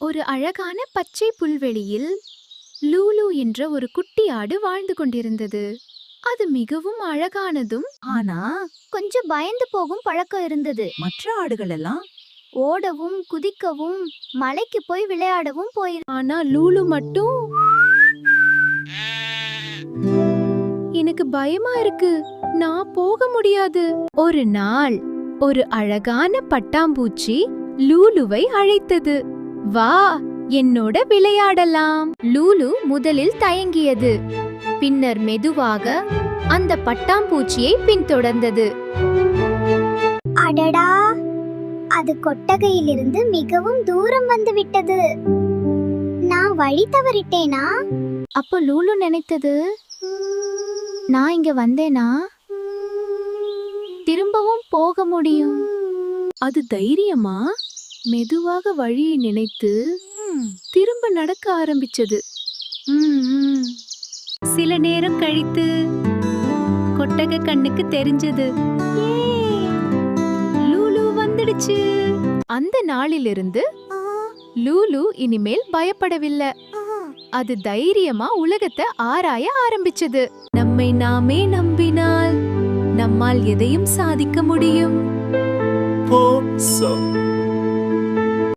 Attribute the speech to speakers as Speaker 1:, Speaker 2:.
Speaker 1: ஒரு அழகான பச்சை புல்வெளியில் லூலு என்ற ஒரு குட்டி ஆடு வாழ்ந்து கொண்டிருந்தது. அது மிகவும் அழகானதும்
Speaker 2: ஆனா
Speaker 3: கொஞ்சம் பயந்து போகும் பழக்கம் இருந்தது.
Speaker 2: மற்ற ஆடுகள் எல்லாம்
Speaker 3: ஓடவும் குதிக்கவும் மலைக்கு போய் விளையாடவும்
Speaker 1: ஆனா லூலு மட்டும் எனக்கு பயமா இருக்கு, நான் போக முடியாது. ஒரு நாள் ஒரு அழகான பட்டாம்பூச்சி லூலுவை அழைத்தது. வா, என்னோட விளையாடலாம். லூலு முதலில் தயங்கியது, பின்னர் மெதுவாக அந்த பட்டாம்பூச்சியை பின்தொடர்ந்தது.
Speaker 3: அடடா, அது கொட்டகையிலிருந்து மிகவும் தூரம் வந்து விட்டது. நான் வழி தவறிட்டேனா?
Speaker 1: அப்போ லூலு நினைத்தது, நான் இங்க வந்தேனா திரும்பவும் போக முடியும். அது தைரியமா மெதுவாக வழியை நினைத்து திரும்ப நடக்க ஆரம்பிச்சது. சில நேரம் கழித்து கொட்டகை கண்ணுக்கு தெரிஞ்சது, லூலு வந்துடுச்சு. அந்த நாளிலிருந்து லூலு இனிமேல் பயப்படவில்லை. அது தைரியமா உலகத்தை ஆராய ஆரம்பிச்சது. நம்மை நாமே நம்பினால் நம்மால் எதையும் சாதிக்க முடியும்.